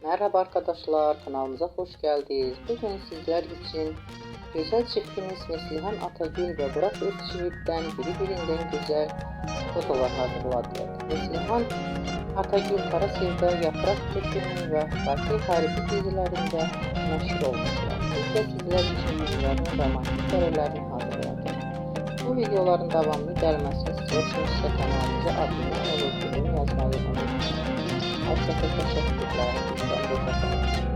Merhaba arkadaşlar, kanalımıza hoş geldiniz. Bugün sizler için güzel çiftimiz Neslihan Atagül ve Burak Özçivit'ten birbirinden güzel fotolar hazırladık. Neslihan Atagül Kara Sevda, Yaprak Dökümü ve Fatih Haribi dizilerinde meşhur olmuşlar. Biz de sizler için bunların romantik karelerini hazırladık. Bu videoların devamlı gelmesini istiyorsanız kanalımıza abone olup yorum yazmayı unutmayın. Herkese teşekkürler. Hoşçakalın.